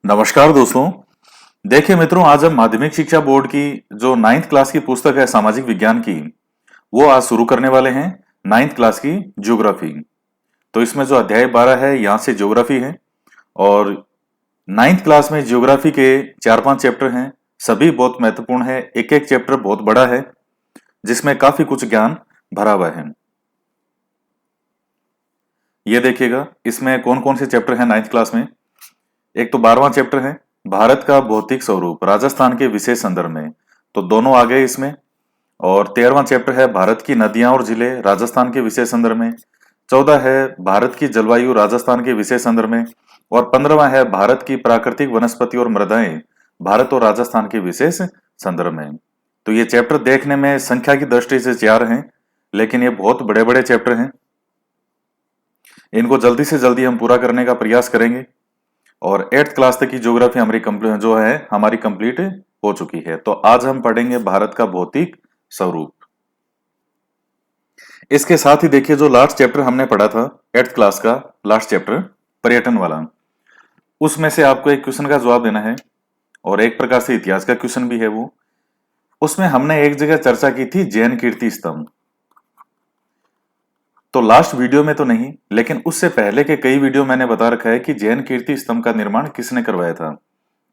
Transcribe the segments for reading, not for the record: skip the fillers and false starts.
नमस्कार दोस्तों। देखिए मित्रों, आज हम माध्यमिक शिक्षा बोर्ड की जो 9th क्लास की पुस्तक है सामाजिक विज्ञान की, वो आज शुरू करने वाले हैं। 9th क्लास की ज्योग्राफी। तो इसमें जो अध्याय 12 है, यहाँ से ज्योग्राफी है। और 9th क्लास में ज्योग्राफी के 4-5 चैप्टर हैं। सभी बहुत महत्वपूर्ण है, एक एक चैप्टर बहुत बड़ा है, जिसमें काफी कुछ ज्ञान भरा हुआ है। ये देखिएगा, इसमें कौन कौन से चैप्टर हैं 9th क्लास में। एक तो 12वां चैप्टर है भारत का भौतिक स्वरूप राजस्थान के विशेष संदर्भ में, तो दोनों आ गए इसमें। और 13वां चैप्टर है भारत की नदियां और जिले राजस्थान के विशेष संदर्भ में। 14 है भारत की जलवायु राजस्थान के विशेष संदर्भ में। और 15वां है भारत की प्राकृतिक वनस्पति और मृदाएं भारत और राजस्थान के विशेष संदर्भ में। तो ये चैप्टर देखने में संख्या की दृष्टि से 4 हैं, लेकिन ये बहुत बड़े बड़े चैप्टर हैं। इनको जल्दी से जल्दी हम पूरा करने का प्रयास करेंगे। और 8th क्लास तक की ज्योग्राफी हमारी कंप्लीट हो चुकी है। तो आज हम पढ़ेंगे भारत का भौतिक स्वरूप। इसके साथ ही देखिए, जो लास्ट चैप्टर हमने पढ़ा था 8th क्लास का, लास्ट चैप्टर पर्यटन वाला, उसमें से आपको एक क्वेश्चन का जवाब देना है और एक प्रकार से इतिहास का क्वेश्चन भी है वो। उसमें हमने एक जगह चर्चा की थी जैन कीर्ति स्तंभ। तो लास्ट वीडियो में तो नहीं, लेकिन उससे पहले के कई वीडियो मैंने बता रखा है कि जैन कीर्ति स्तंभ का निर्माण किसने करवाया था।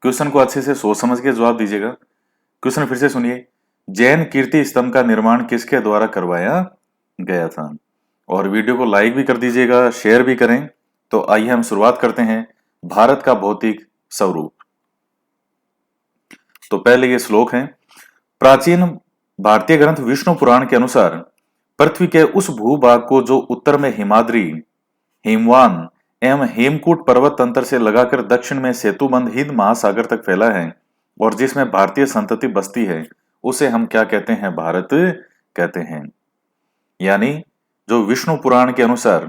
क्वेश्चन को अच्छे से सोच समझ के जवाब दीजिएगा। क्वेश्चन फिर से सुनिए, जैन कीर्ति स्तंभ का निर्माण किसके द्वारा करवाया गया था। और वीडियो को लाइक भी कर दीजिएगा, शेयर भी करें। तो आइए हम शुरुआत करते हैं भारत का भौतिक स्वरूप। तो पहले ये श्लोक है। प्राचीन भारतीय ग्रंथ विष्णु पुराण के अनुसार पृथ्वी के उस भूभाग को जो उत्तर में हिमाद्री, हिमवान एवं हेमकूट पर्वत तंत्र से लगाकर दक्षिण में सेतुबंध हिंद महासागर तक फैला है और जिसमें भारतीय संतति बसती है, उसे हम क्या कहते हैं? भारत कहते हैं। यानी जो विष्णु पुराण के अनुसार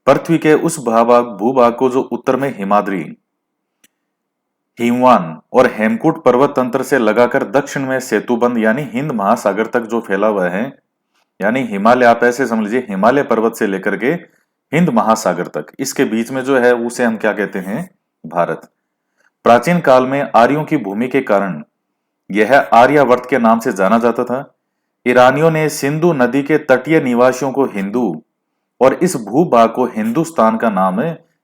पृथ्वी के उस भूभाग को जो उत्तर में हिमाद्री, हिमवान और हेमकूट पर्वत तंत्र से लगाकर दक्षिण में सेतुबंध यानी हिंद महासागर तक जो फैला हुआ है, यानी हिमालय, आप ऐसे समझ लीजिए हिमालय पर्वत से लेकर के हिंद महासागर तक, इसके बीच में जो है उसे हम क्या कहते हैं? भारत। प्राचीन काल में आर्यों की भूमि के कारण यह आर्यावर्त के नाम से जाना जाता था। ईरानियों ने सिंधु नदी के तटीय निवासियों को हिंदू और इस भूभाग को हिंदुस्तान का नाम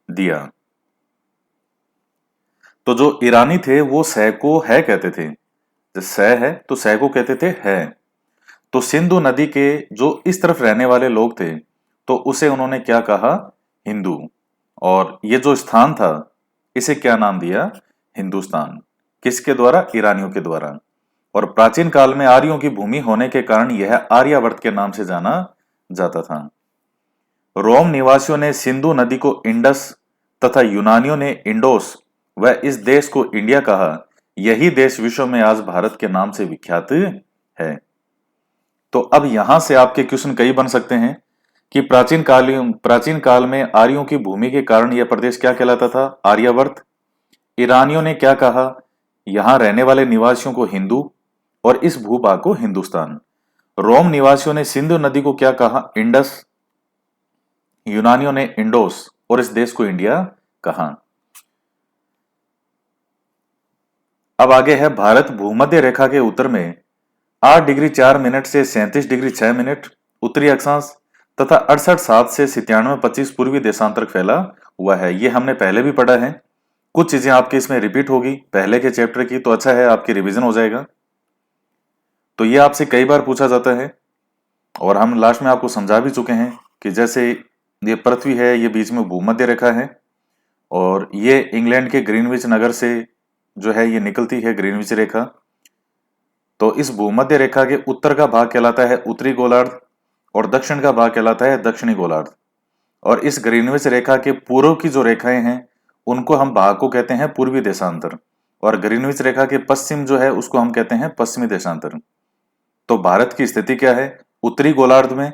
दिया। तो जो ईरानी थे वो सह को है कहते थे। जो सह है तो सह को कहते थे है। तो सिंधु नदी के जो इस तरफ रहने वाले लोग थे, तो उसे उन्होंने क्या कहा? हिंदू। और ये जो स्थान था, इसे क्या नाम दिया? हिंदुस्तान। किसके द्वारा? ईरानियों के द्वारा। और प्राचीन काल में आर्यों की भूमि होने के कारण यह आर्यावर्त के नाम से जाना जाता था। रोम निवासियों ने सिंधु नदी को इंडस तथा यूनानियों ने इंडोस व इस देश को इंडिया कहा। यही देश विश्व में आज भारत के नाम से विख्यात है। तो अब यहां से आपके क्वेश्चन कई बन सकते हैं कि प्राचीन काल में आर्यों की भूमि के कारण यह प्रदेश क्या कहलाता था? आर्यावर्त। ईरानियों ने क्या कहा? यहां रहने वाले निवासियों को हिंदू और इस भूभाग को हिंदुस्तान। रोम निवासियों ने सिंधु नदी को क्या कहा? इंडस। यूनानियों ने इंडोस और इस देश को इंडिया कहा। अब आगे है भारत भूमध्य रेखा के उत्तर में 8 डिग्री 4 मिनट से 37 डिग्री 6 मिनट उत्तरी अक्षांश तथा 68 से 97 पूर्वी देशांतर फैला हुआ है। ये हमने पहले भी पढ़ा है। कुछ चीजें आपके इसमें रिपीट होगी पहले के चैप्टर की, तो अच्छा है आपकी रिवीजन हो जाएगा। तो ये आपसे कई बार पूछा जाता है और हम लास्ट में आपको समझा भी चुके हैं कि जैसे ये पृथ्वी है, ये बीच में भूमध्य रेखा है और ये इंग्लैंड के ग्रीनविच नगर से जो है ये निकलती है ग्रीनविच रेखा। तो इस भूमध्य रेखा के उत्तर का भाग कहलाता है उत्तरी गोलार्ध और दक्षिण का भाग कहलाता है दक्षिणी गोलार्ध। और इस ग्रीनविच रेखा के पूर्व की जो रेखाएं हैं, उनको हम भाग को कहते हैं पूर्वी देशांतर, और ग्रीनविच रेखा के पश्चिम जो है उसको हम कहते हैं पश्चिमी देशांतर। तो भारत की स्थिति क्या है? उत्तरी गोलार्ध में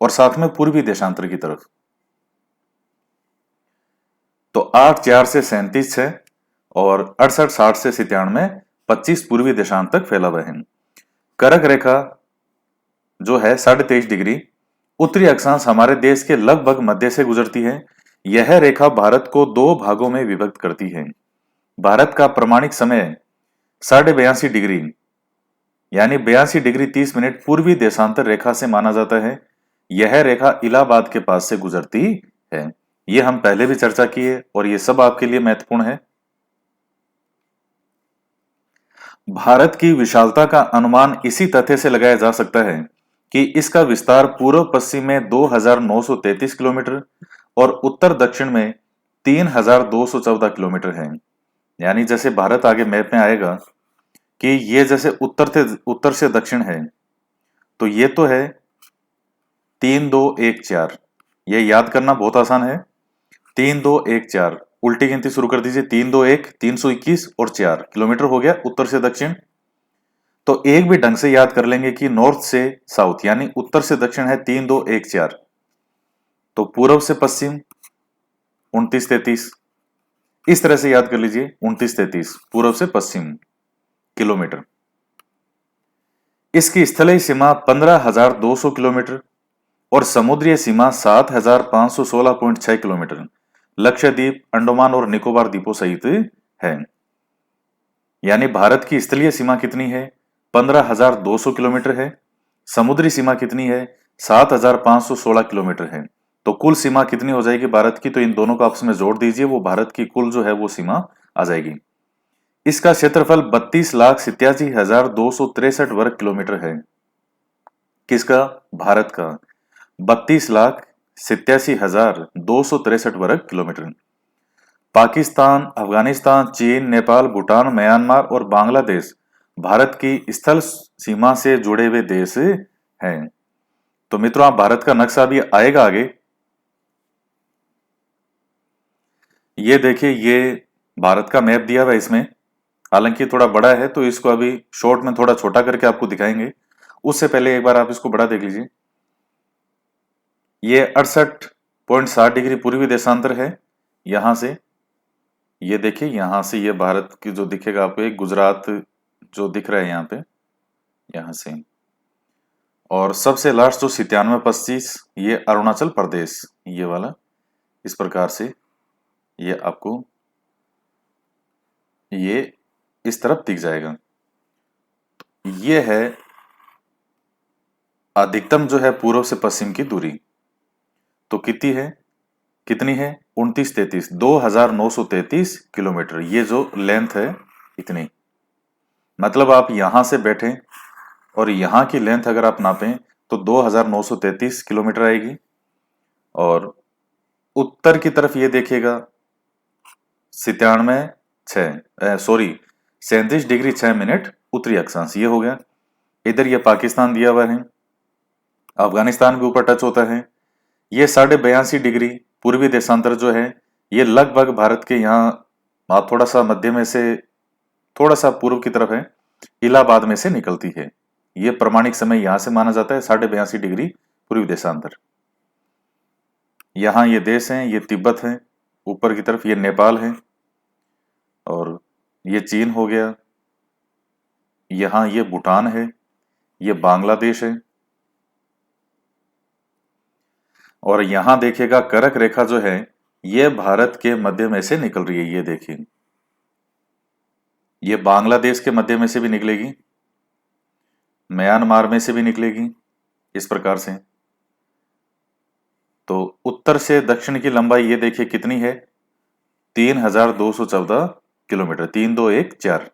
और साथ में पूर्वी देशांतर की तरफ। तो 8 4 से 37 है और 68 60 से 97 25 पूर्वी देशांत तक फैला हुआ है। कर्क रेखा जो है 23.5 डिग्री उत्तरी अक्षांश हमारे देश के लगभग मध्य से गुजरती है। यह रेखा भारत को 2 भागों में विभक्त करती है। भारत का प्रमाणिक समय 82.5 डिग्री यानी 82 डिग्री 30 मिनट पूर्वी देशांतर रेखा से माना जाता है। यह रेखा इलाहाबाद के पास से गुजरती है। ये हम पहले भी चर्चा की है और ये सब आपके लिए महत्वपूर्ण है। भारत की विशालता का अनुमान इसी तथ्य से लगाया जा सकता है कि इसका विस्तार पूर्व पश्चिम में 2933 किलोमीटर और उत्तर दक्षिण में 3214 किलोमीटर है। यानी जैसे भारत आगे मैप में आएगा कि ये जैसे उत्तर से दक्षिण है, तो ये तो है 3214। ये याद करना बहुत आसान है। 3214 उल्टी गिनती शुरू कर दीजिए। 321 321 और 4 किलोमीटर हो गया उत्तर से दक्षिण। तो एक भी ढंग से याद कर लेंगे कि नॉर्थ से साउथ यानी उत्तर से दक्षिण है 3214, तो पूर्व से पश्चिम 2933। इस तरह से याद कर लीजिए 2933 पूर्व से पश्चिम किलोमीटर। इसकी स्थलीय सीमा 15,200 किलोमीटर और समुद्रीय सीमा 7,516.6 किलोमीटर लक्षद्वीप, अंडमान और निकोबार द्वीपों सहित है। यानी भारत की स्थलीय सीमा कितनी है? 15,200 किलोमीटर है। समुद्री सीमा कितनी है? 7,516 किलोमीटर है। तो कुल सीमा कितनी हो जाएगी भारत की? तो इन दोनों को आपस में जोड़ दीजिए, वो भारत की कुल जो है वो सीमा आ जाएगी। इसका क्षेत्रफल 32,87,263 वर्ग किलोमीटर है। किसका? भारत का। 32,87,263 वर्ग किलोमीटर। पाकिस्तान, अफगानिस्तान, चीन, नेपाल, भूटान, म्यांमार और बांग्लादेश भारत की स्थल सीमा से जुड़े हुए देश हैं। तो मित्रों, आप भारत का नक्शा भी आएगा आगे। ये देखिए, ये भारत का मैप दिया हुआ है इसमें। हालांकि थोड़ा बड़ा है तो इसको अभी शॉर्ट में थोड़ा छोटा करके आपको दिखाएंगे। उससे पहले एक बार आप इसको बड़ा देख लीजिए। ये 68.60 डिग्री पूर्वी देशांतर है। यहां से ये देखिए, यहां से ये भारत की जो दिखेगा आपको, एक गुजरात जो दिख रहा है यहाँ पे, यहां से। और सबसे लास्ट जो 97.25 ये अरुणाचल प्रदेश, ये वाला इस प्रकार से ये आपको ये इस तरफ दिख जाएगा। ये है अधिकतम जो है पूर्व से पश्चिम की दूरी। तो कितनी है? 2933 2,933 किलोमीटर। ये जो लेंथ है इतनी, मतलब आप यहां से बैठे और यहां की लेंथ अगर आप नापें तो 2,933 किलोमीटर आएगी। और उत्तर की तरफ ये देखिएगा 37 डिग्री 6 मिनट उत्तरी अक्षांश, ये हो गया। इधर ये पाकिस्तान दिया हुआ है, अफगानिस्तान भी ऊपर टच होता है। ये 82.5 डिग्री पूर्वी देशांतर जो है ये लगभग भारत के यहाँ थोड़ा सा मध्य में से थोड़ा सा पूर्व की तरफ है, इलाहाबाद में से निकलती है। ये प्रमाणिक समय यहां से माना जाता है 82.5 डिग्री पूर्वी देशांतर। यहाँ ये देश हैं, ये तिब्बत है, ऊपर की तरफ ये नेपाल है और ये चीन हो गया। यहाँ ये भूटान है, ये बांग्लादेश है। और यहां देखिएगा कर्क रेखा जो है ये भारत के मध्य में से निकल रही है। ये देखिए, ये बांग्लादेश के मध्य में से भी निकलेगी, म्यांमार में से भी निकलेगी, इस प्रकार से। तो उत्तर से दक्षिण की लंबाई ये देखिए कितनी है? 3,214 किलोमीटर, 3214।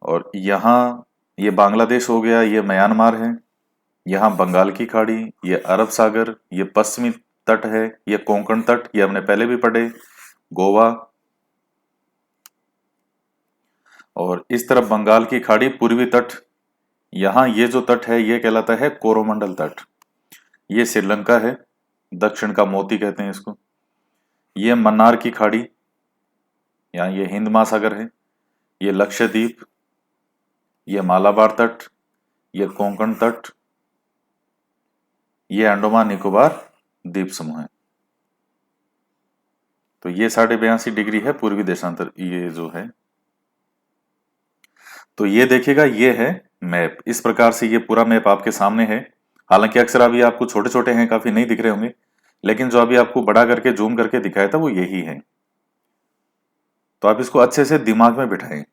और यहाँ ये बांग्लादेश हो गया, ये म्यांमार है, यहाँ बंगाल की खाड़ी, ये अरब सागर, ये पश्चिमी तट है, ये कोंकण तट, ये हमने पहले भी पढ़े, गोवा। और इस तरफ बंगाल की खाड़ी, पूर्वी तट। यहाँ ये जो तट है ये कहलाता है कोरोमंडल तट। ये श्रीलंका है, दक्षिण का मोती कहते हैं इसको। ये मन्नार की खाड़ी, यहाँ ये हिंद महासागर है, ये लक्षद्वीप, ये मालाबार तट, ये कोंकण तट, ये अंडमान निकोबार द्वीप समूह है। तो ये 82.5 डिग्री है पूर्वी देशांतर, ये जो है। तो ये देखिएगा, ये है मैप। इस प्रकार से ये पूरा मैप आपके सामने है। हालांकि अक्सर अभी आपको छोटे छोटे हैं, काफी नहीं दिख रहे होंगे, लेकिन जो अभी आपको बड़ा करके जूम करके दिखाया था वो यही है। तो आप इसको अच्छे से दिमाग में बिठाएं।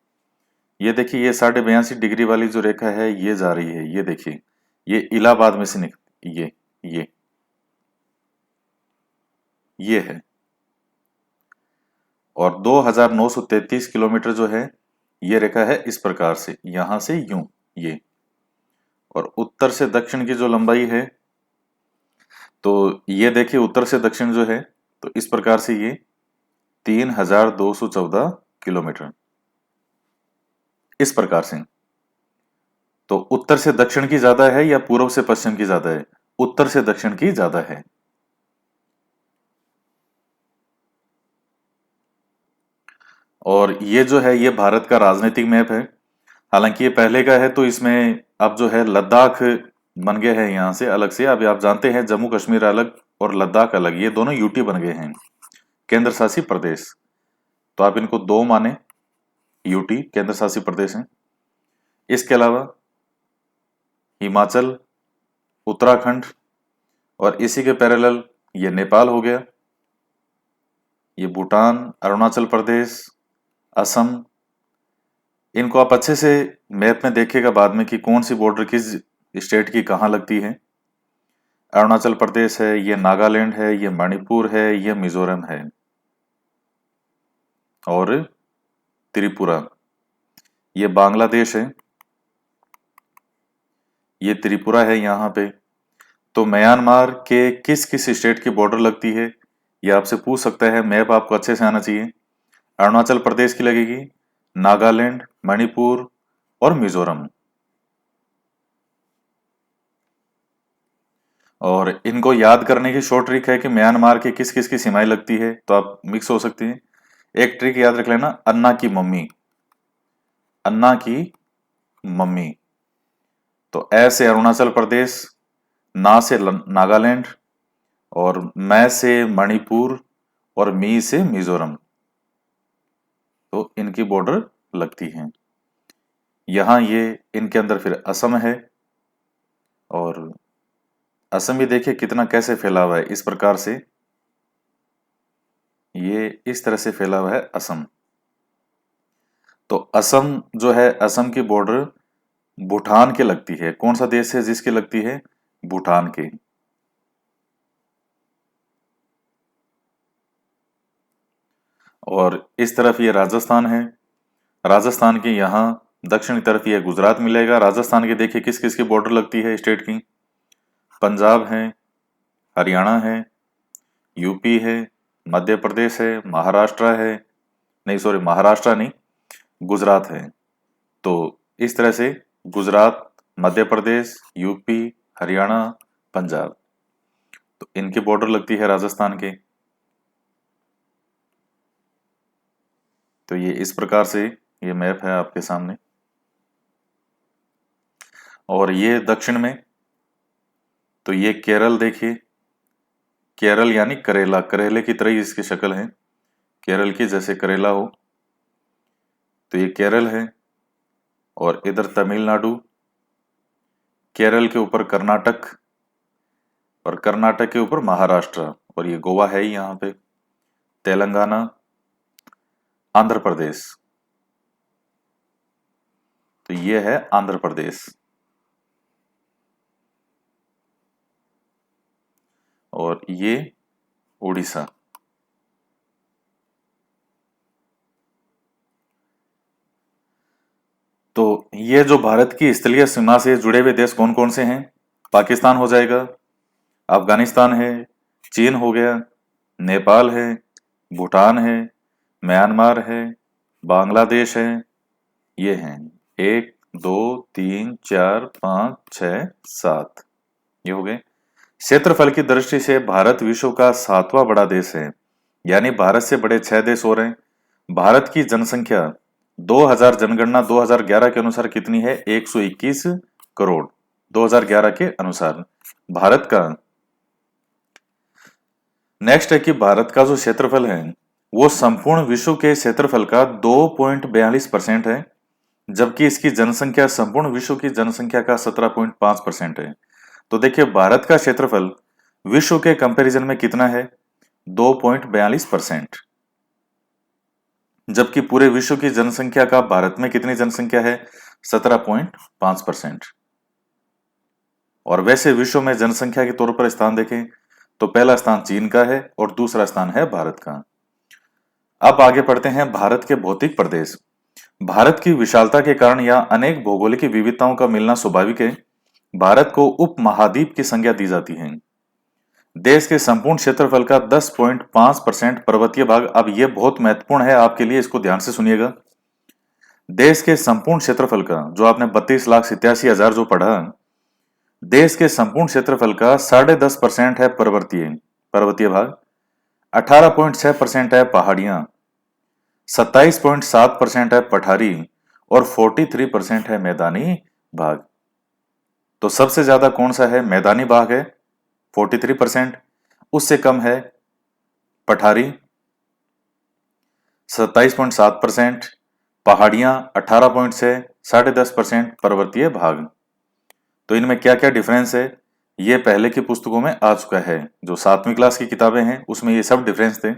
ये देखिए, ये 82.5 डिग्री वाली जो रेखा है ये जा रही है, ये देखिए, ये इलाहाबाद में से निकल, ये ये है। और 2933 किलोमीटर जो है ये रेखा है इस प्रकार से, यहां से यूं, ये। और उत्तर से दक्षिण की जो लंबाई है, तो ये देखिए उत्तर से दक्षिण जो है, तो इस प्रकार से ये 3214 किलोमीटर, इस प्रकार से। तो उत्तर से दक्षिण की ज्यादा है या पूर्व से पश्चिम की ज्यादा है? उत्तर से दक्षिण की ज्यादा है। और ये जो है ये भारत का राजनीतिक मैप है। हालांकि ये पहले का है, तो इसमें अब जो है लद्दाख बन गए हैं यहां से अलग से। अभी आप जानते हैं जम्मू कश्मीर अलग और लद्दाख अलग, ये दोनों यूटी बन गए हैं, केंद्र शासित प्रदेश। तो आप इनको दो माने, यूटी केंद्र शासित प्रदेश हैं। इसके अलावा हिमाचल, उत्तराखंड, और इसी के पैरेलल ये नेपाल हो गया, ये भूटान, अरुणाचल प्रदेश, असम। इनको आप अच्छे से मैप में देखिएगा बाद में कि कौन सी बॉर्डर किस स्टेट की कहाँ लगती है। अरुणाचल प्रदेश है, ये नागालैंड है, ये मणिपुर है, ये मिजोरम है, और त्रिपुरा, ये बांग्लादेश है, ये त्रिपुरा है यहाँ पे। तो म्यांमार के किस किस स्टेट की बॉर्डर लगती है ये आपसे पूछ सकता है, मैप आपको अच्छे से आना चाहिए। अरुणाचल प्रदेश की लगेगी, नागालैंड, मणिपुर और मिजोरम। और इनको याद करने की शॉर्ट ट्रिक है कि म्यांमार की किस किस की सीमाएं लगती है, तो आप मिक्स हो सकती है। एक ट्रिक याद रख लेना, अन्ना की मम्मी, अन्ना की मम्मी। तो ए से अरुणाचल प्रदेश, ना से नागालैंड, और मैं से मणिपुर, और मी से मिजोरम। तो इनकी बॉर्डर लगती है। यहां ये इनके अंदर फिर असम है, और असम भी देखिए कितना कैसे फैला हुआ है, इस प्रकार से ये इस तरह से फैला हुआ है असम। तो असम जो है, असम की बॉर्डर भूटान के लगती है। कौन सा देश है जिसकी लगती है? भूटान के। और इस तरफ ये राजस्थान है, राजस्थान के यहाँ दक्षिणी तरफ ये गुजरात मिलेगा। राजस्थान के देखिए किस किस की बॉर्डर लगती है स्टेट की, पंजाब है, हरियाणा है, यूपी है, मध्य प्रदेश है, महाराष्ट्र है, नहीं सॉरी महाराष्ट्र नहीं, गुजरात है। तो इस तरह से गुजरात, मध्य प्रदेश, यूपी, हरियाणा, पंजाब, तो इनकी बॉर्डर लगती है राजस्थान के। तो ये इस प्रकार से ये मैप है आपके सामने। और ये दक्षिण में, तो ये केरल देखिए, केरल यानी करेला, करेले की तरह ही इसकी शक्ल है, केरल की जैसे करेला हो। तो ये केरल है, और इधर तमिलनाडु, केरल के ऊपर कर्नाटक, और कर्नाटक के ऊपर महाराष्ट्र, और ये गोवा है ही यहाँ पे, तेलंगाना, आंध्र प्रदेश। तो ये है आंध्र प्रदेश, और ये उड़ीसा। तो ये जो भारत की स्थलीय सीमा से जुड़े हुए देश कौन कौन से हैं? पाकिस्तान हो जाएगा, अफगानिस्तान है, चीन हो गया, नेपाल है, भूटान है, म्यांमार है, बांग्लादेश है, ये हैं 1 2 3 4 5 6 7, ये हो गए। क्षेत्रफल की दृष्टि से भारत विश्व का 7वां बड़ा देश है, यानी भारत से बड़े 6 देश और हैं। भारत की जनसंख्या 2000 जनगणना 2011 के अनुसार कितनी है? 121 करोड़, 2011 के अनुसार भारत का। नेक्स्ट है कि भारत का जो क्षेत्रफल है वो संपूर्ण विश्व के क्षेत्रफल का 2.42% है, जबकि इसकी जनसंख्या संपूर्ण विश्व की जनसंख्या का 17.5% है। तो देखिए भारत का क्षेत्रफल विश्व के कंपैरिजन में कितना है? 2.42%। जबकि पूरे विश्व की जनसंख्या का भारत में कितनी जनसंख्या है? 17.5%। और वैसे विश्व में जनसंख्या के तौर पर स्थान देखें तो पहला स्थान चीन का है और दूसरा स्थान है भारत का। अब आगे पढ़ते हैं भारत के भौतिक प्रदेश। भारत की विशालता के कारण यहाँ अनेक भौगोलिक विविधताओं का मिलना स्वाभाविक है। भारत को उपमहाद्वीप की संज्ञा दी जाती है। देश के संपूर्ण क्षेत्रफल का 10.5% पर्वतीय भाग। अब यह बहुत महत्वपूर्ण है आपके लिए, इसको ध्यान से सुनिएगा। देश के संपूर्ण क्षेत्रफल का, जो आपने 32,87,000 जो पढ़ा, देश के संपूर्ण क्षेत्रफल का 10.5% है पर्वतीय भाग, 18.6% है पहाड़ियां, 27.7% है पठारी और 43% है मैदानी भाग। तो सबसे ज्यादा कौन सा है? मैदानी भाग है 43%, उससे कम है पठारी 27.7%, पहाड़ियां 18.6, 10.5% पर्वतीय भाग। तो इनमें क्या क्या डिफरेंस है ये पहले की पुस्तकों में आ चुका है, जो 7वीं क्लास की किताबें हैं उसमें ये सब डिफरेंस थे।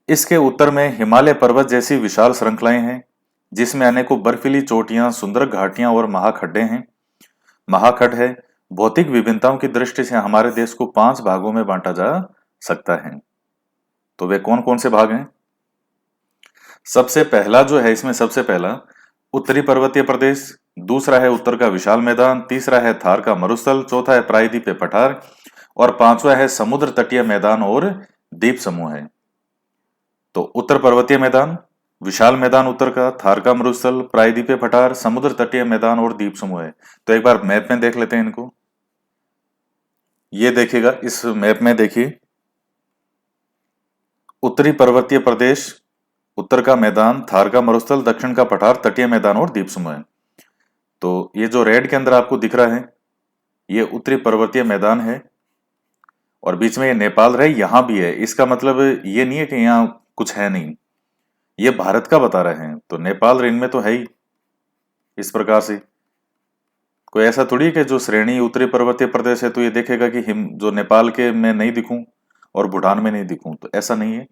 इसके उत्तर में हिमालय पर्वत जैसी विशाल श्रृंखलाएं हैं, जिसमें अनेकों बर्फीली चोटियां, सुंदर घाटियां और महाखड्डे हैं। महाखड्ड है भौतिक विभिन्नताओं की दृष्टि से हमारे देश को 5 भागों में बांटा जा सकता है। तो वे कौन कौन से भाग हैं? सबसे पहला जो है, इसमें सबसे पहला उत्तरी पर्वतीय प्रदेश, दूसरा है उत्तर का विशाल मैदान, तीसरा है थार का मरुस्थल, चौथा है प्रायद्वीपीय पठार और पांचवा है समुद्र तटीय मैदान और द्वीप समूह है। तो उत्तर पर्वतीय मैदान, विशाल मैदान उत्तर का, थार का मरुस्थल, प्रायद्वीपीय पठार, समुद्र तटीय मैदान और द्वीप समूह है। तो एक बार मैप में देख लेते हैं इनको। ये देखिएगा, इस मैप में देखिए, उत्तरी पर्वतीय प्रदेश, उत्तर का मैदान, थार का मरुस्थल, दक्षिण का पठार, तटीय मैदान और द्वीप समूह है। तो ये जो रेड के अंदर आपको दिख रहा है ये उत्तरी पर्वतीय मैदान है और बीच में ये नेपाल रहे, यहां भी है। इसका मतलब ये नहीं है कि यहाँ कुछ है नहीं, ये भारत का बता रहे हैं। तो नेपाल रेंज में तो है ही। इस प्रकार से कोई ऐसा थोड़ी है कि जो श्रेणी उत्तरी पर्वतीय प्रदेश है तो ये देखेगा कि हिम जो नेपाल के में नहीं दिखूं और भूटान में नहीं दिखूं, तो ऐसा नहीं है।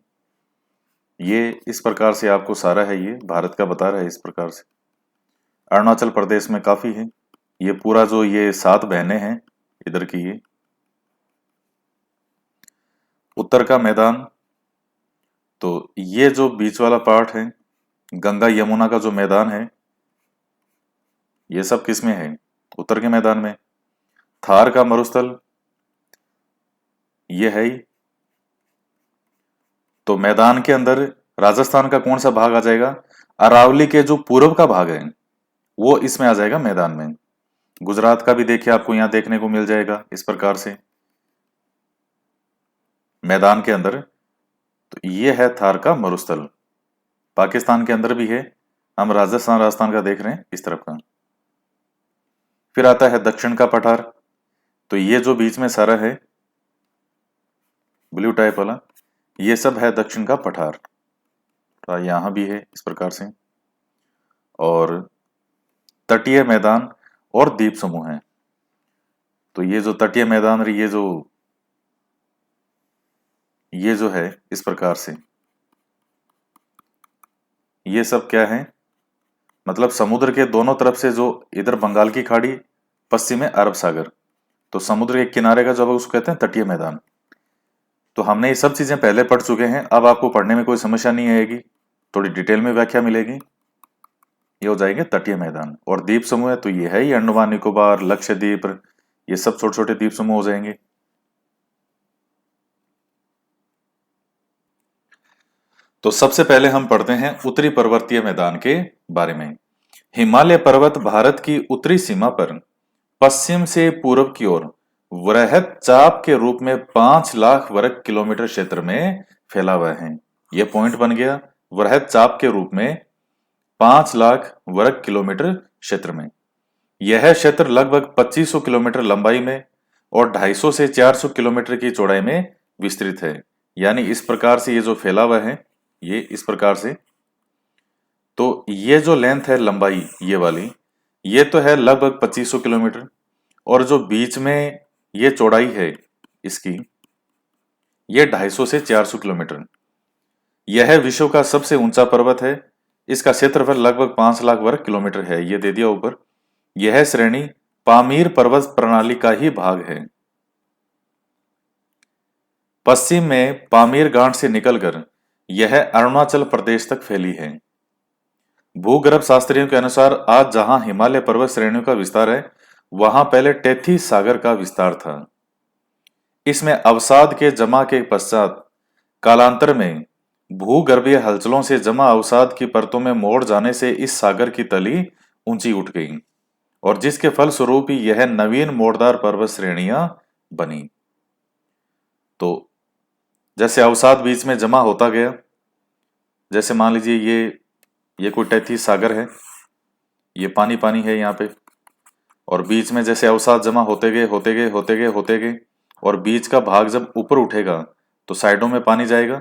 ये इस प्रकार से आपको सारा है, ये भारत का बता रहा है इस प्रकार से। अरुणाचल प्रदेश में काफी है। ये पूरा जो ये 7 बहनें हैं इधर की, ये उत्तर का मैदान। तो ये जो बीच वाला पार्ट है गंगा यमुना का जो मैदान है, ये सब किस में है? उत्तर के मैदान में। थार का मरुस्थल ये है ही। तो मैदान के अंदर राजस्थान का कौन सा भाग आ जाएगा? अरावली के जो पूर्व का भाग है वो इसमें आ जाएगा मैदान में। गुजरात का भी देखिए आपको यहां देखने को मिल जाएगा इस प्रकार से मैदान के अंदर। तो ये है थार का मरुस्थल। पाकिस्तान के अंदर भी है, हम राजस्थान का देख रहे हैं इस तरफ का। फिर आता है दक्षिण का पठार। तो ये जो बीच में सारा है ब्लू टाइप वाला, ये सब है दक्षिण का पठार। तो यहां भी है इस प्रकार से। और तटीय मैदान और द्वीप समूह है। तो ये जो तटीय मैदान और ये जो है इस प्रकार से, ये सब क्या है? मतलब समुद्र के दोनों तरफ से, जो इधर बंगाल की खाड़ी, पश्चिम में अरब सागर, तो समुद्र के किनारे का जो उसको कहते हैं तटीय मैदान। तो हमने ये सब चीजें पहले पढ़ चुके हैं, अब आपको पढ़ने में कोई समस्या नहीं आएगी, थोड़ी डिटेल में व्याख्या मिलेगी। ये हो जाएंगे तटीय मैदान। और द्वीप समूह है तो ये है ही अंडमान निकोबार, लक्षद्वीप, ये सब छोटे छोटे द्वीप समूह हो जाएंगे। तो सबसे पहले हम पढ़ते हैं उत्तरी पर्वतीय मैदान के बारे में। हिमालय पर्वत भारत की उत्तरी सीमा पर पश्चिम से पूर्व की ओर वृहद चाप के रूप में 5 लाख वर्ग किलोमीटर क्षेत्र में फैला हुआ है। यह पॉइंट बन गया, वृहद चाप के रूप में 5 लाख वर्ग किलोमीटर क्षेत्र में। यह क्षेत्र लगभग 2500 किलोमीटर लंबाई में और 250 से 400 किलोमीटर की चौड़ाई में विस्तृत है। यानी इस प्रकार से ये जो फैला हुआ है, ये इस प्रकार से। तो ये जो लेंथ है, लंबाई ये वाली, ये तो है लगभग 2500 किलोमीटर, और जो बीच में ये चौड़ाई है इसकी, ये 250 से 400 किलोमीटर। यह विश्व का सबसे ऊंचा पर्वत है। इसका क्षेत्रफल लगभग 5 लाख वर्ग किलोमीटर है, ये दे दिया ऊपर। यह श्रेणी पामीर पर्वत प्रणाली का ही भाग है। पश्चिम में पामीर गांठ से निकलकर यह अरुणाचल प्रदेश तक फैली है। भूगर्भ शास्त्रियों के अनुसार आज जहां हिमालय पर्वत श्रेणियों का विस्तार है, वहां पहले टेथीस सागर का विस्तार था। इसमें अवसाद के जमा के पश्चात कालांतर में भूगर्भीय हलचलों से जमा अवसाद की परतों में मोड़ जाने से इस सागर की तली ऊंची उठ गई और जिसके फलस्वरूप ही यह नवीन मोड़दार पर्वत श्रेणियां बनी। तो जैसे अवसाद बीच में जमा होता गया, जैसे मान लीजिए ये कोई टेथीस सागर है, ये पानी पानी है यहाँ पे, और बीच में जैसे अवसाद जमा होते गए होते गए होते गए होते गए, और बीच का भाग जब ऊपर उठेगा तो साइडों में पानी जाएगा,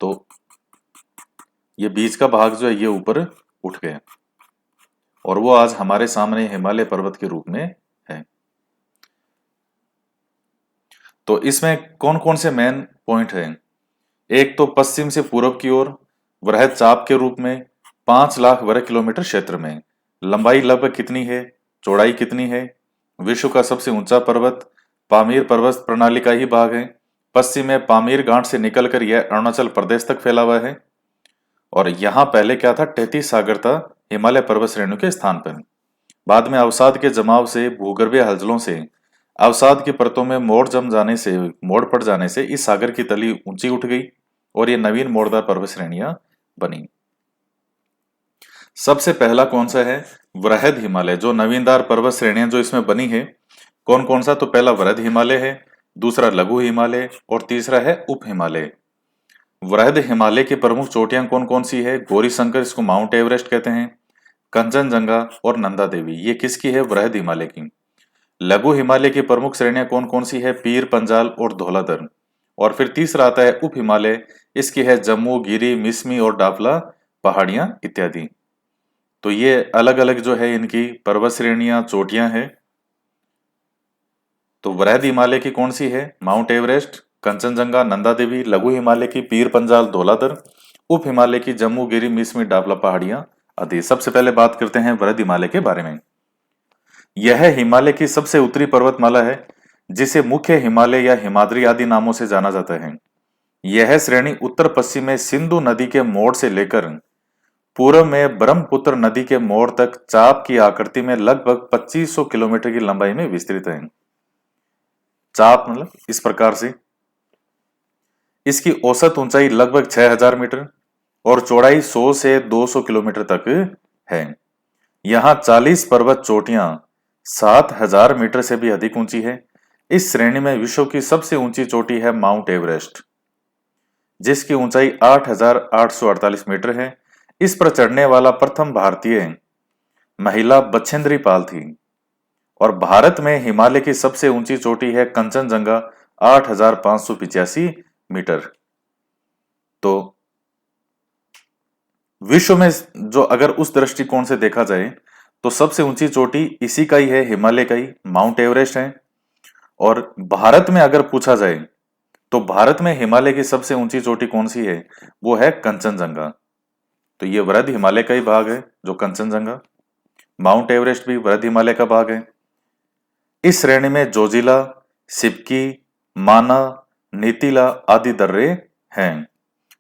तो ये बीच का भाग जो है ये ऊपर उठ गया और वो आज हमारे सामने हिमालय पर्वत के रूप में है। तो इसमें कौन कौन से मेन पॉइंट हैं? एक तो पश्चिम से पूर्व की ओर वृहद चाप के रूप में 5 लाख वर्ग किलोमीटर क्षेत्र में लंबाई लगभग कितनी है, चौड़ाई कितनी है, विश्व का सबसे ऊंचा पर्वत पामीर पर्वत प्रणाली का ही भाग है। पश्चिम में पामीर गांठ से निकलकर यह अरुणाचल प्रदेश तक फैला हुआ है और यहाँ पहले क्या था, टेथीस सागर था हिमालय पर्वत श्रेणियों के स्थान पर। बाद में अवसाद के जमाव से भूगर्भीय हलचलों से अवसाद की परतों में मोड़ पड़ जाने से इस सागर की तली ऊंची उठ गई और ये नवीन मोड़दार पर्वत श्रेणियां बनी। सबसे पहला कौन सा है? वृहद हिमालय। जो नवीनदार पर्वत श्रेणियां जो इसमें बनी है, कौन कौन सा? तो पहला वृहद हिमालय है, दूसरा लघु हिमालय और तीसरा है उप हिमालय। वृहद हिमालय की प्रमुख चोटियां कौन कौन सी है? गौरीशंकर, इसको माउंट एवरेस्ट कहते हैं, कंचनजंगा और नंदा देवी, ये किसकी है? वृहद हिमालय की। लघु हिमालय की प्रमुख श्रेणियां कौन कौन सी है? पीर पंजाल और धौलाधर। और फिर तीसरा आता है उप हिमालय, इसकी है जम्मू, गिरी, मिसमी और डाफला पहाड़ियां इत्यादि। तो ये अलग अलग जो है इनकी पर्वत श्रेणियां, चोटियां हैं। तो वृहद हिमालय की कौन सी है? Mount Everest, Kanchenjunga, Nanda Devi. लघु हिमालय की पीर पंजाल, धौलाधर। उप हिमालय की जम्मू, गिरी, मिसमी, डाफला पहाड़ियां आदि। सबसे पहले बात करते हैं वृहद हिमालय के बारे में। यह हिमालय की सबसे उत्तरी पर्वतमाला है जिसे मुख्य हिमालय या हिमाद्री आदि नामों से जाना जाता है। यह श्रेणी उत्तर पश्चिम में सिंधु नदी के मोड़ से लेकर पूर्व में ब्रह्मपुत्र नदी के मोड़ तक चाप की आकृति में लगभग 2500 किलोमीटर की लंबाई में विस्तृत है। चाप मतलब इस प्रकार से। इसकी औसत ऊंचाई लगभग 6000 मीटर और चौड़ाई 100 से 200 किलोमीटर तक है। यहाँ 40 पर्वत चोटियां 7000 मीटर से भी अधिक ऊंची है। इस श्रेणी में विश्व की सबसे ऊंची चोटी है माउंट एवरेस्ट, जिसकी ऊंचाई 8848 मीटर है। इस पर चढ़ने वाला प्रथम भारतीय महिला बछेंद्री पाल थी। और भारत में हिमालय की सबसे ऊंची चोटी है कंचनजंगा, 8585 मीटर। तो विश्व में जो अगर उस दृष्टिकोण से देखा जाए तो सबसे ऊंची चोटी इसी का ही है, हिमालय का ही, माउंट एवरेस्ट है। और भारत में अगर पूछा जाए तो भारत में हिमालय की सबसे ऊंची चोटी कौन सी है? वो है कंचनजंगा। तो ये वृहद हिमालय का ही भाग है जो कंचनजंगा। माउंट एवरेस्ट भी वृहद हिमालय का भाग है। इस श्रेणी में जोजिला, सिपकी, माना, नीतिला आदि दर्रे हैं।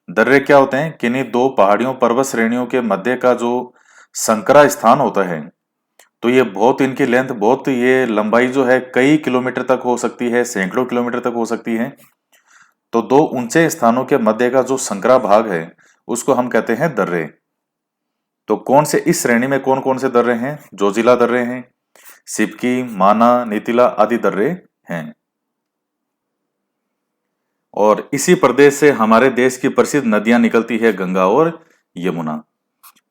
दर्रे क्या होते हैं? किन्हीं दो पहाड़ियों पर्वत श्रेणियों के मध्य का जो संकरा स्थान होता है, तो ये बहुत, इनकी लेंथ बहुत, ये लंबाई जो है कई किलोमीटर तक हो सकती है, सैकड़ों किलोमीटर तक हो सकती है। तो दो ऊंचे स्थानों के मध्य का जो संकरा भाग है उसको हम कहते हैं दर्रे। तो कौन से इस श्रेणी में कौन कौन से दर्रे हैं? जोजिला दर्रे हैं, सिपकी, माना, नीतिला आदि दर्रे हैं। और इसी प्रदेश से हमारे देश की प्रसिद्ध नदियां निकलती है, गंगा और यमुना।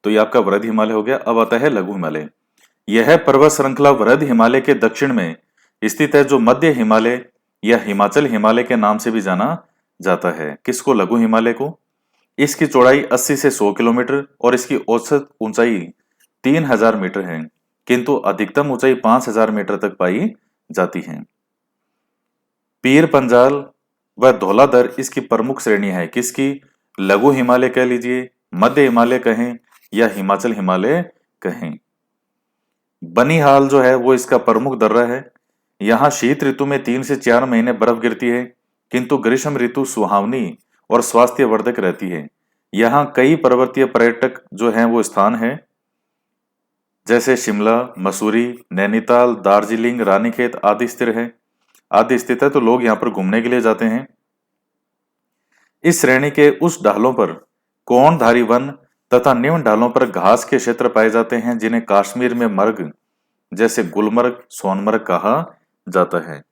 तो ये आपका वृहद हिमालय हो गया। अब आता है लघु हिमालय। यह पर्वत श्रृंखला वृहद हिमालय के दक्षिण में स्थित है, जो मध्य हिमालय या हिमाचल हिमालय के नाम से भी जाना जाता है। किसको? लघु हिमालय को। इसकी चौड़ाई 80 से 100 किलोमीटर और इसकी औसत ऊंचाई 3000 मीटर है, किंतु अधिकतम ऊंचाई 5000 मीटर तक पाई जाती है। पीर पंजाल व धौलाधर इसकी प्रमुख श्रेणी है। किसकी? लघु हिमालय कह लीजिए, मध्य हिमालय कहें या हिमाचल हिमालय कहें। बनिहाल जो है वो इसका प्रमुख दर्रा है। यहाँ शीत ऋतु में 3 से 4 महीने बर्फ गिरती है, किंतु ग्रीष्म ऋतु सुहावनी और स्वास्थ्यवर्धक रहती है। यहाँ कई पर्वतीय पर्यटक जो हैं वो स्थान है, जैसे शिमला, मसूरी, नैनीताल, दार्जिलिंग, रानीखेत आदि स्थित है, तो लोग यहाँ पर घूमने के लिए जाते हैं। इस श्रेणी के उस ढालों पर कोणधारी वन तथा निम्न ढालों पर घास के क्षेत्र पाए जाते हैं, जिन्हें कश्मीर में मर्ग जैसे गुलमर्ग, सोनमर्ग कहा जाता है।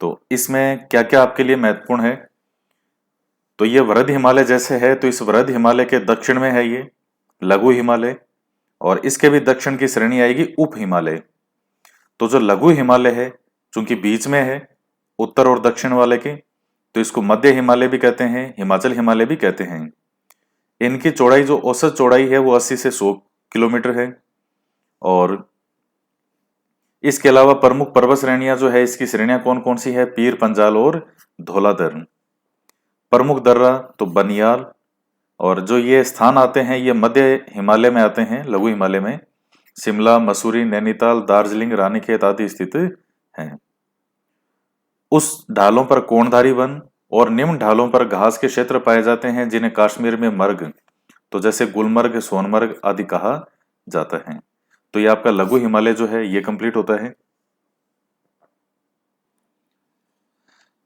तो इसमें क्या क्या आपके लिए महत्वपूर्ण है, तो ये वृद्ध हिमालय जैसे है, तो इस वृद्ध हिमालय के दक्षिण में है ये लघु हिमालय, और इसके भी दक्षिण की श्रेणी आएगी उप हिमालय। तो जो लघु हिमालय है, चूंकि बीच में है उत्तर और दक्षिण वाले के, तो इसको मध्य हिमालय भी कहते हैं, हिमाचल हिमालय भी कहते हैं। इनकी चौड़ाई जो औसत चौड़ाई है वो 80 से 100 किलोमीटर है। और इसके अलावा प्रमुख पर्वत श्रेणियां जो है, इसकी श्रेणियां कौन कौन सी है, पीर पंजाल और धौलाधर। प्रमुख दर्रा तो बनियाल, और जो ये स्थान आते हैं ये मध्य हिमालय में आते हैं, लघु हिमालय में शिमला, मसूरी, नैनीताल, दार्जिलिंग, रानीखेत आदि स्थित हैं। उस ढालों पर कोणधारी वन और निम्न ढालों पर घास के क्षेत्र पाए जाते हैं, जिन्हें कश्मीर में मर्ग, तो जैसे गुलमर्ग, सोनमर्ग आदि कहा जाता है। तो ये आपका लघु हिमालय जो है ये कंप्लीट होता है।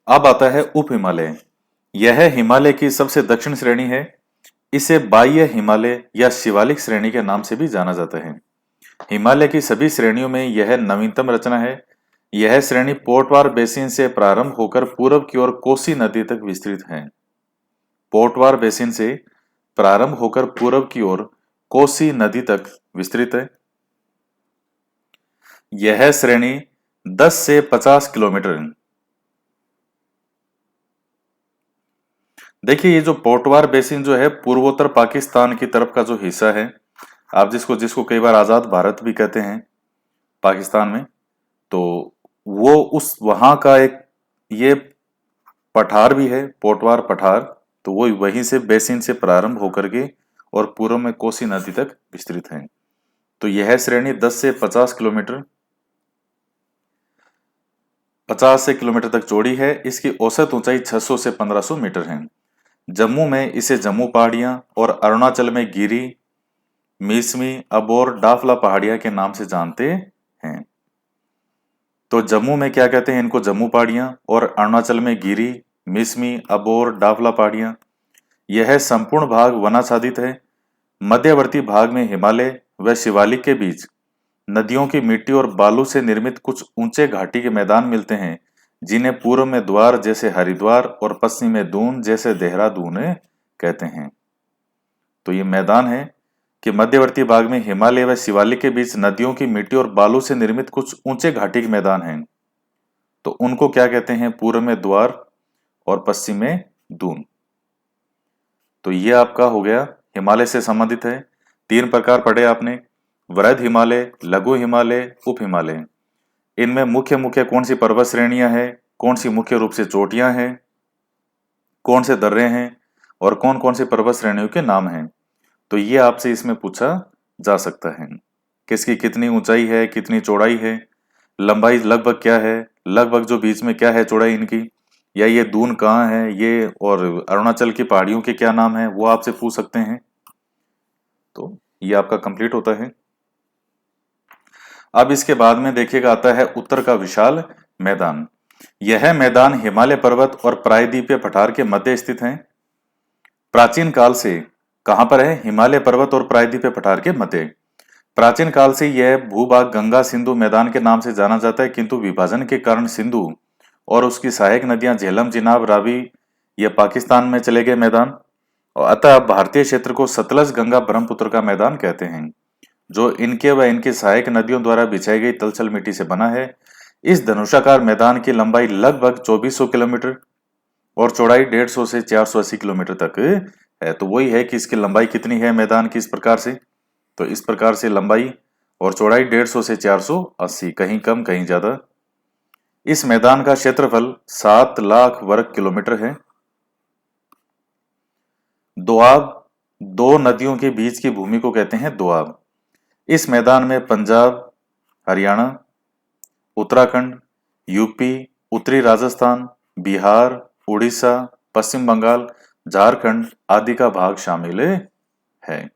अब आता है उप हिमालय। यह हिमालय की सबसे दक्षिण श्रेणी है। इसे बाह्य हिमालय या शिवालिक श्रेणी के नाम से भी जाना जाता है। हिमालय की सभी श्रेणियों में यह नवीनतम रचना है। यह श्रेणी पोर्टवार बेसिन से प्रारंभ होकर पूर्व की ओर कोसी नदी तक विस्तृत है। पोर्टवार बेसिन से प्रारंभ होकर पूर्व की ओर कोसी नदी तक विस्तृत है। यह श्रेणी 10 से 50 किलोमीटर। देखिए, ये जो पोर्टवार बेसिन जो है पूर्वोत्तर पाकिस्तान की तरफ का जो हिस्सा है, आप जिसको जिसको कई बार आजाद भारत भी कहते हैं पाकिस्तान में, तो वो उस वहां का एक ये पठार भी है, पोर्टवार पठार। तो वो वहीं से बेसिन से प्रारंभ होकर के और पूर्व में कोसी नदी तक विस्तृत है। तो यह श्रेणी 10 से 50 किलोमीटर 50 से किलोमीटर तक चौड़ी है। इसकी औसत ऊंचाई 600 से 1500 मीटर है। जम्मू में इसे जम्मू पहाड़ियां और अरुणाचल में गिरी, मिसमी, अबोर, डाफला पहाड़ियां के नाम से जानते हैं। तो जम्मू में क्या कहते हैं इनको, जम्मू पहाड़ियां, और अरुणाचल में गिरी, मिसमी, अबोर, डाफला पहाड़ियां। यह संपूर्ण भाग वनाच्छादित है। मध्यवर्ती भाग में हिमालय व शिवालिक के बीच नदियों की मिट्टी और बालू से निर्मित कुछ ऊंचे घाटी के मैदान मिलते हैं, जिन्हें पूर्व में द्वार जैसे हरिद्वार और पश्चिम में दून जैसे देहरादून कहते हैं। तो ये मैदान है कि मध्यवर्ती भाग में हिमालय व शिवालिक के बीच नदियों की मिट्टी और बालू से निर्मित कुछ ऊंचे घाटी के मैदान हैं, तो उनको क्या कहते हैं, पूर्व में द्वार और पश्चिम में दून। तो ये आपका हो गया हिमालय से संबंधित है। 3 प्रकार पढ़े आपने, वृहद हिमालय, लघु हिमालय, उप हिमालय। इनमें मुख्य मुख्य कौन सी पर्वत श्रेणियां हैं, कौन सी मुख्य रूप से चोटियां हैं, कौन से दर्रे हैं, और कौन कौन सी पर्वत श्रेणियों के नाम हैं। तो ये आपसे इसमें पूछा जा सकता है। किसकी कितनी ऊंचाई है, कितनी चौड़ाई है, लंबाई लगभग क्या है, लगभग जो बीच में क्या है चौड़ाई इनकी, या ये दून कहाँ है, ये और अरुणाचल की पहाड़ियों के क्या नाम है, वो आपसे पूछ सकते हैं। तो ये आपका कंप्लीट होता है। अब इसके बाद में देखिएगा आता है उत्तर का विशाल मैदान। यह मैदान हिमालय पर्वत और प्रायद्वीपीय पठार के मध्य स्थित है। प्राचीन काल से कहां पर है, हिमालय पर्वत और प्रायद्वीपीय पठार के मध्य। प्राचीन काल से यह भूभाग गंगा सिंधु मैदान के नाम से जाना जाता है, किंतु विभाजन के कारण सिंधु और उसकी सहायक नदियां झेलम, जिनाब, रावी ये पाकिस्तान में चले गए मैदान, और अतः भारतीय क्षेत्र को सतलज, गंगा, ब्रह्मपुत्र का मैदान कहते हैं, जो इनके व इनकी सहायक नदियों द्वारा बिछाई गई तलछल मिट्टी से बना है। इस धनुषाकार मैदान की लंबाई लगभग 2400 किलोमीटर और चौड़ाई 150 से 480 किलोमीटर तक है। तो वही है कि इसकी लंबाई कितनी है मैदान की, इस प्रकार से, तो इस प्रकार से लंबाई और चौड़ाई 150 से 480, कहीं कम कहीं ज्यादा। इस मैदान का क्षेत्रफल 7 लाख वर्ग किलोमीटर है। दोआब, दो नदियों के बीच की भूमि को कहते हैं दोआब। इस मैदान में पंजाब, हरियाणा, उत्तराखंड, यूपी, उत्तरी राजस्थान, बिहार, उड़ीसा, पश्चिम बंगाल, झारखंड आदि का भाग शामिल है।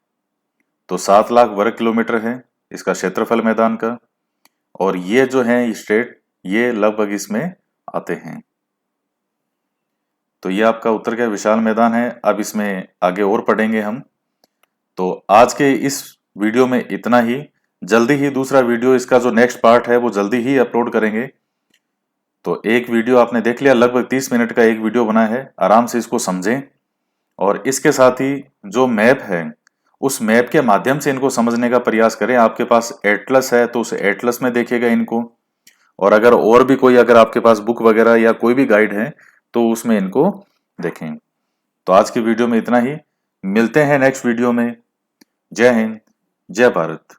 तो 7 लाख वर्ग किलोमीटर है इसका क्षेत्रफल मैदान का, और ये जो है स्टेट, ये लगभग इसमें आते हैं। तो ये आपका उत्तर का विशाल मैदान है। अब इसमें आगे और पढ़ेंगे हम। तो आज के इस वीडियो में इतना ही। जल्दी ही दूसरा वीडियो, इसका जो नेक्स्ट पार्ट है वो जल्दी ही अपलोड करेंगे। तो एक वीडियो आपने देख लिया, लगभग 30 मिनट का एक वीडियो बना है, आराम से इसको समझें। और इसके साथ ही जो मैप है, उस मैप के माध्यम से इनको समझने का प्रयास करें। आपके पास एटलस है तो उस एटलस में देखिएगा इनको, और अगर और भी कोई, अगर आपके पास बुक वगैरह या कोई भी गाइड है तो उसमें इनको देखें। तो आज की वीडियो में इतना ही, मिलते हैं नेक्स्ट वीडियो में। जय हिंद, जय भारत।